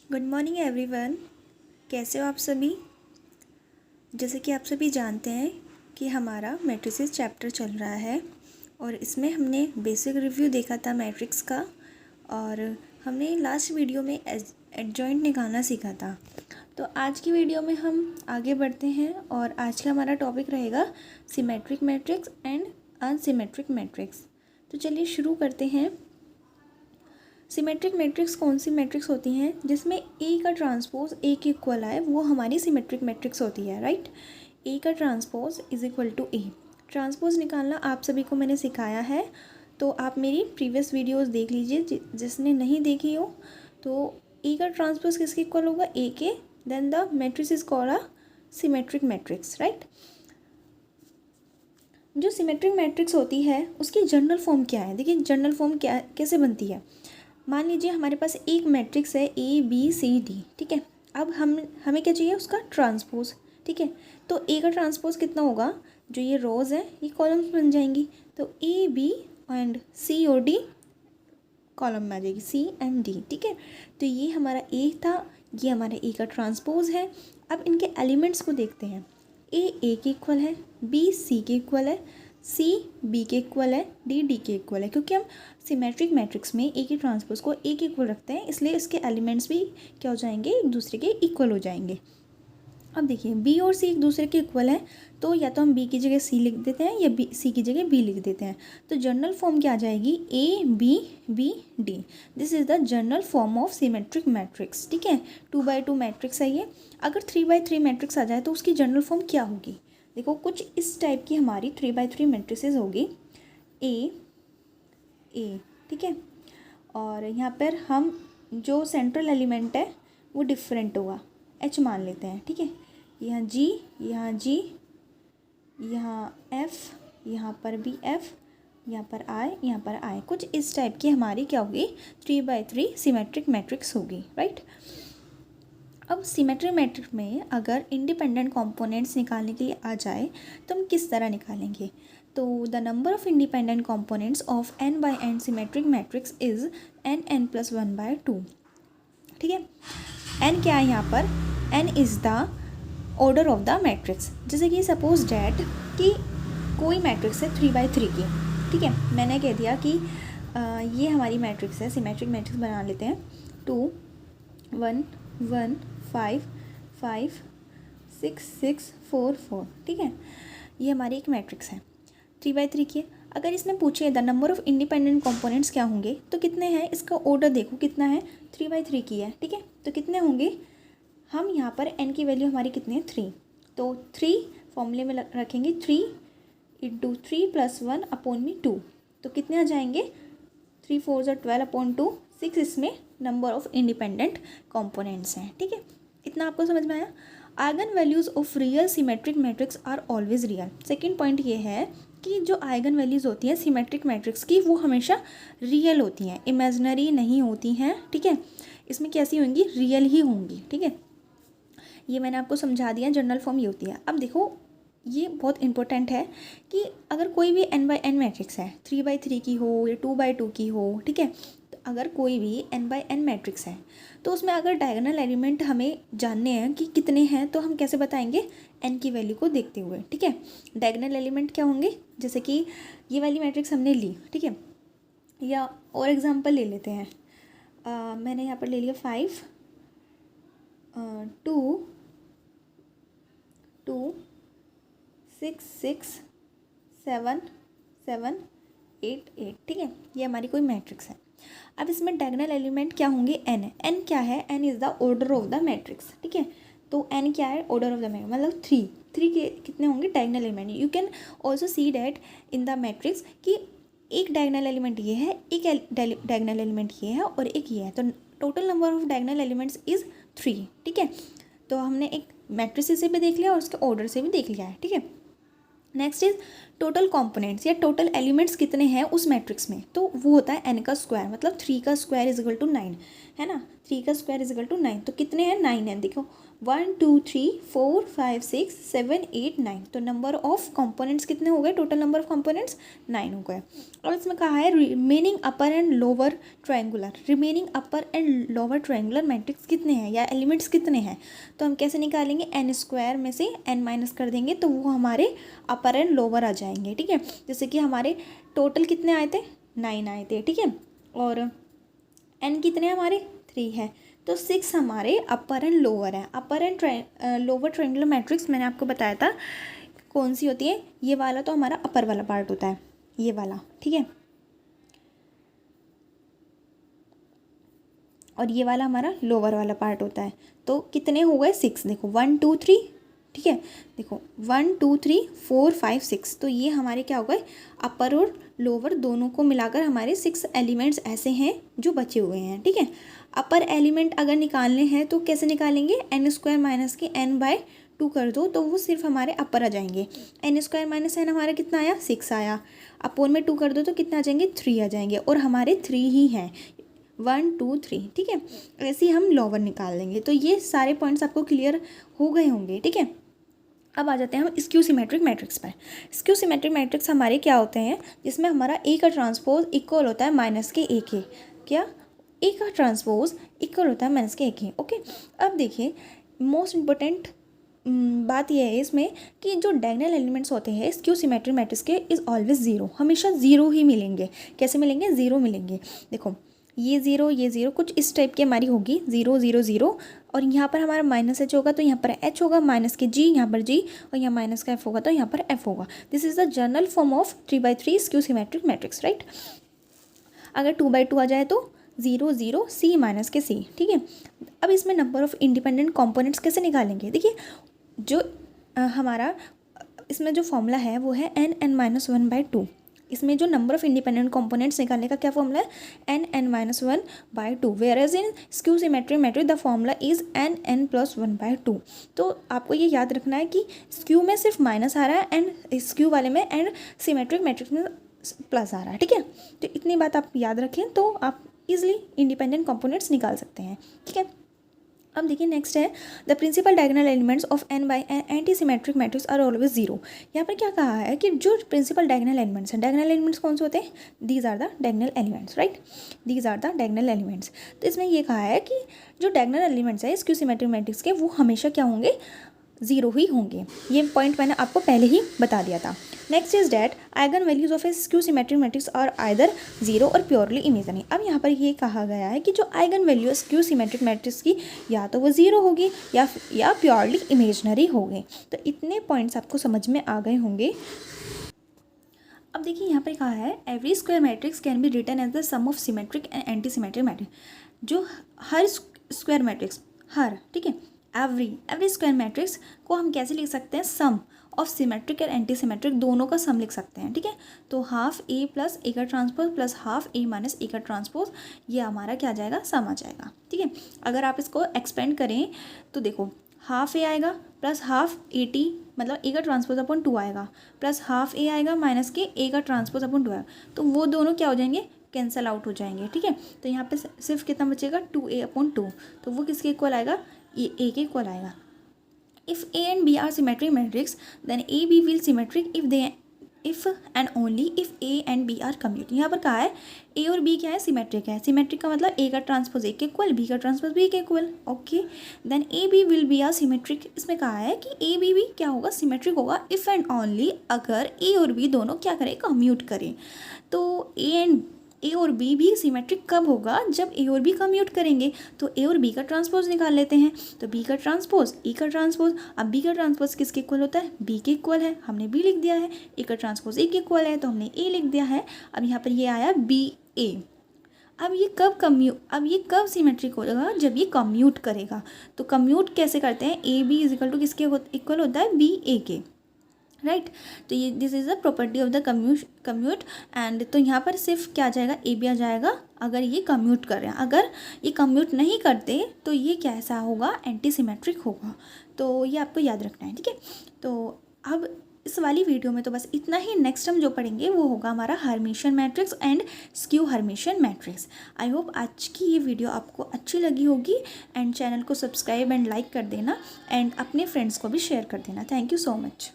Good morning everyone. कैसे हो आप सभी। जैसे कि आप सभी जानते हैं कि हमारा मैट्रिसेस चैप्टर चल रहा है और इसमें हमने बेसिक रिव्यू देखा था मैट्रिक्स का और हमने लास्ट वीडियो में एडजॉइंट निकालना सीखा था। तो आज की वीडियो में हम आगे बढ़ते हैं और आज का हमारा टॉपिक रहेगा symmetric matrix and unsymmetric matrix. तो चलिए शुरू करते हैं। सिमेट्रिक मैट्रिक्स कौन सी मैट्रिक्स होती हैं जिसमें ए का ट्रांसपोज ए के इक्वल आए, वो हमारी सिमेट्रिक मैट्रिक्स होती है, राइट। ए का transpose is equal to A. Transpose निकालना आप सभी को मैंने सिखाया है, तो आप मेरी प्रीवियस वीडियोस देख लीजिए। जिसने नहीं देखी हो तो ए का ट्रांसपोज किसके इक्वल होगा, ए के, then the matrix is called a symmetric matrix, right. जो सिमेट्रिक मैट्रिक्स होती है उसकी जनरल फॉर्म क्या है। देखिए जनरल फॉर्म क्या कैसे बनती है। मान लीजिए हमारे पास एक मैट्रिक्स है ए बी सी डी, ठीक है। अब हमें क्या चाहिए, उसका ट्रांसपोज, ठीक है। तो ए का ट्रांसपोज कितना होगा, जो ये रोज है ये कॉलम्स बन जाएंगी। तो ए बी एंड सी और डी कॉलम में आ जाएगी, सी एंड डी, ठीक है। तो ये हमारा ए था, ये हमारा ए का ट्रांसपोज है। अब इनके एलिमेंट्स को देखते हैं। ए के इक्वल है, बी सी के इक्वल है, सी बी के इक्वल है, डी डी के इक्वल है। क्योंकि हम सिमेट्रिक मैट्रिक्स में ए के ट्रांसपोज को ए के इक्वल रखते हैं, इसलिए इसके एलिमेंट्स भी क्या हो जाएंगे, एक दूसरे के इक्वल हो जाएंगे। अब देखिए बी और सी एक दूसरे के इक्वल है, तो या तो हम बी की जगह सी लिख देते हैं या सी की जगह बी लिख देते हैं। तो जनरल फॉर्म क्या आ जाएगी, A B B D. This is the general form of symmetric matrix, ठीक है। 2x2 मैट्रिक्स है ये। अगर 3x3 मैट्रिक्स आ जाए तो उसकी जनरल फॉर्म क्या होगी। देखो कुछ इस टाइप की हमारी 3x3 मैट्रिसेस होगी, ए, ठीक है। और यहाँ पर हम जो सेंट्रल एलिमेंट है वो डिफरेंट होगा, एच मान लेते हैं, ठीक है। यहाँ जी, यहाँ एफ, यहाँ पर भी एफ, यहाँ पर आई, यहाँ पर आई। कुछ इस टाइप की हमारी क्या होगी, 3x3 सिमेट्रिक मैट्रिक्स होगी, राइट। अब सिमेट्रिक मैट्रिक्स में अगर इंडिपेंडेंट कंपोनेंट्स निकालने के लिए आ जाए तो हम किस तरह निकालेंगे। तो the number of independent components of n/n symmetric matrix is n+1/2, ठीक है। n क्या है यहाँ पर, n is the order of the matrix. जैसे कि सपोज डैट कि कोई मैट्रिक्स है 3x3 की, ठीक है। मैंने कह दिया कि ये हमारी मैट्रिक्स है, सिमेट्रिक मैट्रिक्स बना लेते हैं। 2 1 1 5 5 6 6 4 4, ठीक है। ये हमारी एक मैट्रिक्स है 3x3 की। अगर इसमें पूछे the number of independent components क्या होंगे तो कितने हैं, इसका ऑर्डर देखो कितना है, 3x3 की है, ठीक है। तो कितने होंगे, हम यहाँ पर n की वैल्यू हमारी कितनी है, 3। तो 3 फॉर्मूले में रखेंगे, 3 × 3 + 1 अपॉन में 2। तो कितने आ जाएंगे, 3 4 12 अपॉन 2, 6 इसमें नंबर ऑफ इंडिपेंडेंट कंपोनेंट्स हैं, ठीक है। इतना आपको समझ में आया। Eigen values of real symmetric matrix are always real. Second point ये है कि जो आइगन वैल्यूज़ होती हैं सिमेट्रिक मैट्रिक्स की वो हमेशा रियल होती हैं, इमेजिनरी नहीं होती हैं, ठीक है। इसमें कैसी होंगी, रियल ही होंगी, ठीक है। ये मैंने आपको समझा दिया, जनरल फॉर्म ये होती है। अब देखो ये बहुत इंपॉर्टेंट है कि अगर कोई भी n/n मैट्रिक्स है, 3x3 की हो या 2x2 की हो, ठीक है। तो अगर कोई भी n/n मैट्रिक्स है तो उसमें अगर डायगोनल एलिमेंट हमें जानने हैं कि कितने हैं तो हम कैसे बताएंगे, n की वैल्यू को देखते हुए, ठीक है। डायगोनल एलिमेंट क्या होंगे, जैसे कि ये वाली मैट्रिक्स हमने ली, ठीक है। या और एग्जांपल ले लेते हैं। मैंने यहाँ पर ले लिया 5 2 2 6 6 7 7 8 8, ठीक है। ये हमारी कोई मैट्रिक्स है। अब इसमें डायगोनल एलिमेंट क्या होंगे, n है। n क्या है, n is the order of the matrix, ठीक है। तो n क्या है, ऑर्डर ऑफ द मैट्रिक्स, मतलब 3 के कितने होंगे diagonal element. You can also see that in the matrix कि एक डायगोनल एलिमेंट ये है, एक डायगोनल एलिमेंट ये है और एक ये है। तो total number of diagonal elements is 3, ठीक है। तो हमने एक मैट्रिक्स से भी देख लिया और उसके ऑर्डर से भी देख लिया है, ठीक है। नेक्स्ट इज टोटल कंपोनेंट्स या टोटल एलिमेंट्स कितने हैं उस मैट्रिक्स में, तो वो होता है n का स्क्वायर, मतलब 3 का स्क्वायर इज इक्वल टू 9, है ना। 3 का स्क्वायर इज इक्वल टू 9, तो कितने हैं 9 है, देखो 1 2 3 4 5 6 7 8 9, तो नंबर ऑफ कंपोनेंट्स कितने हो गए, टोटल नंबर ऑफ कंपोनेंट्स 9 हो गए। और इसमें कहा है remaining upper and lower triangular, remaining upper and lower triangular matrix कितने हैं या एलिमेंट्स कितने हैं, तो हम कैसे निकालेंगे, n स्क्वायर में से n माइनस कर देंगे तो वो हमारे अपर एंड लोअर आ जाएंगे, ठीक है। जैसे कि हमारे टोटल कितने आए थे, 9 आए थे, ठीक है, और n कितने हमारे 3 है, तो 6 हमारे अपर एंड लोअर है। अपर एंड लोअर ट्रायंगुलर मैट्रिक्स मैंने आपको बताया था कौन सी होती है, ये वाला तो हमारा अपर वाला पार्ट होता है, ये वाला, ठीक है, और ये वाला हमारा लोअर वाला पार्ट होता है। तो कितने हो गए 6, देखो 1 2 3, ठीक है, देखो 1 2 3 4 5 6, तो ये हमारे क्या हो गए, अपर और लोअर दोनों को मिलाकर हमारे 6 एलिमेंट्स ऐसे हैं जो बचे हुए हैं, ठीक है। अपर एलिमेंट अगर निकालने हैं तो कैसे निकालेंगे, n स्क्वायर माइनस के n/2 कर दो तो वो सिर्फ हमारे अपर आ जाएंगे। n स्क्वायर माइनस n हमारा कितना आया, 6 आया, अपोन में 2 कर दो तो कितना आ जाएंगे, 3 आ जाएंगे, और हमारे 3 ही हैं, 1 2 3, ठीक है। ऐसे ही हम लोअर निकाल लेंगे। तो ये सारे पॉइंट्स आपको क्लियर हो गए होंगे, ठीक है। अब आ जाते हैं हम स्क्यू सिमेट्रिक मैट्रिक्स पर। स्क्यू सिमेट्रिक मैट्रिक्स हमारे क्या होते हैं, जिसमें हमारा ए का ट्रांसपोज इक्वल होता है माइनस के ए के, क्या, ए का ट्रांसपोज इक्वल होता है माइनस के ए के, ओके। अब देखिए मोस्ट इम्पोर्टेंट बात यह है इसमें कि जो डायगोनल एलिमेंट्स होते हैं स्क्यू सिमेट्रिक मैट्रिक्स के इज़ ऑलवेज ज़ीरो, हमेशा ज़ीरो ही मिलेंगे। कैसे मिलेंगे, ज़ीरो मिलेंगे, देखो ये ज़ीरो कुछ इस टाइप की हमारी होगी, 0 0 0, और यहाँ पर हमारा माइनस एच होगा तो यहाँ पर एच होगा, माइनस के जी यहाँ पर जी, और यहाँ माइनस का एफ होगा तो यहाँ पर एफ होगा। This is the general form of 3/3 skew symmetric matrix, right. अगर 2/2 आ जाए तो 0 0 सी माइनस के सी, ठीक है। अब इसमें नंबर ऑफ इंडिपेंडेंट कॉम्पोनेंट्स कैसे निकालेंगे, देखिए जो हमारा इसमें जो फॉर्मूला है वो है n(n-1/2). इसमें जो नंबर ऑफ इंडिपेंडेंट कंपोनेंट्स निकालने का क्या फॉर्मूला है, n(n-1/2), whereas in skew symmetric matrix the formula is n(n+1/2). तो आपको ये याद रखना है कि स्क्यू में सिर्फ माइनस आ रहा है एंड स्क्यू वाले में एंड सिमेट्रिक मैट्रिक्स में प्लस आ रहा है, ठीक है। तो इतनी बात आप याद रखें तो आप इजिली इंडिपेंडेंट कंपोनेंट्स निकाल सकते हैं, ठीक है। अब देखिए नेक्स्ट है the principal diagonal elements of n by anti symmetric matrix are always zero. यहाँ पर क्या कहा है कि जो प्रिंसिपल डायगोनल एलिमेंट्स हैं, डायगोनल एलिमेंट्स कौन से होते हैं, these are the diagonal elements, right, these are the diagonal elements. तो इसमें ये कहा है कि जो डायगोनल एलिमेंट्स है स्क्यू सिमेट्रिक मैट्रिक्स के वो हमेशा क्या होंगे, ज़ीरो ही होंगे। ये पॉइंट मैंने आपको पहले ही बता दिया था। Next is that eigen values of A skew symmetric matrix are either zero और प्योरली इमेजिनरी। अब यहाँ पर ये कहा गया है कि जो eigen value skew symmetric matrix की या तो वो जीरो होगी या प्योरली इमेजिनरी होगी। तो इतने पॉइंट्स आपको समझ में आ गए होंगे। अब देखिए यहाँ पर कहा है every square matrix can be written as the sum of symmetric and anti symmetric matrix. जो हर स्क्वायर मैट्रिक्स, हर, ठीक है, एवरी स्क्वायर मैट्रिक्स को हम कैसे लिख सकते हैं, सम ऑफ सिमेट्रिक और एंटी सिमेट्रिक दोनों का सम लिख सकते हैं, ठीक है। तो हाफ ए प्लस ए का ट्रांसपोज प्लस हाफ ए माइनस ए का ट्रांसपोज, ये हमारा क्या आ जाएगा, सम आ जाएगा, ठीक है। अगर आप इसको एक्सपेंड करें तो देखो हाफ ए आएगा प्लस हाफ ए टी, मतलब ए का ट्रांसपोज अपॉन 2 आएगा, प्लस हाफ ए आएगा माइनस के ए का ट्रांसपोज अपॉन 2 आएगा, तो वो दोनों क्या हो जाएंगे, कैंसल आउट हो जाएंगे, ठीक है। तो यहाँ पे सिर्फ कितना बचेगा, 2a/2, तो वो किसके इक्वल आएगा, ये ए के इक्वल आएगा। If A and B are symmetric matrix, then A B will symmetric if and only if A and B are commute। यहाँ पर कहा है A और B क्या है, सिमेट्रिक है। सिमेट्रिक का मतलब A का ट्रांसपोज A के इक्वल, B का ट्रांसपोज B के equal, okay. Then A B will be a symmetric। इसमें कहा है कि A B भी क्या होगा, सिमेट्रिक होगा if and only अगर A और B दोनों क्या करें, कम्यूट करें। तो ए और बी भी सिमेट्रिक कब होगा, जब ए और बी कम्यूट करेंगे। तो ए और बी का ट्रांसपोज निकाल लेते हैं, तो बी का ट्रांसपोज ई का ट्रांसपोज, अब बी का ट्रांसपोज किसके इक्वल होता है, बी के इक्वल है, हमने बी लिख दिया है। ए का ट्रांसपोज ए के इक्वल है तो हमने ए लिख दिया है। अब यहाँ पर ये आया बी ए। अब ये कब सिमेट्रिक हो जाएगा, जब ये कम्यूट करेगा। तो कम्यूट कैसे करते हैं, A B is equal to किसके इक्वल होता है, बी ए के, राइट। तो ये this is the property of the commute and तो यहाँ पर सिर्फ क्या आ जाएगा, ए बी आ जाएगा अगर ये कम्यूट कर रहे हैं। अगर ये कम्यूट नहीं करते तो ये कैसा होगा, एंटी सिमेट्रिक होगा। तो ये आपको याद रखना है, ठीक है। तो अब इस वाली वीडियो में तो बस इतना ही। नेक्स्ट हम जो पढ़ेंगे वो होगा हमारा Hermitian matrix and skew Hermitian matrix. I hope आज की ये वीडियो आपको अच्छी लगी होगी, एंड चैनल को सब्सक्राइब एंड लाइक कर देना, एंड अपने फ्रेंड्स को भी शेयर कर देना। Thank you so much.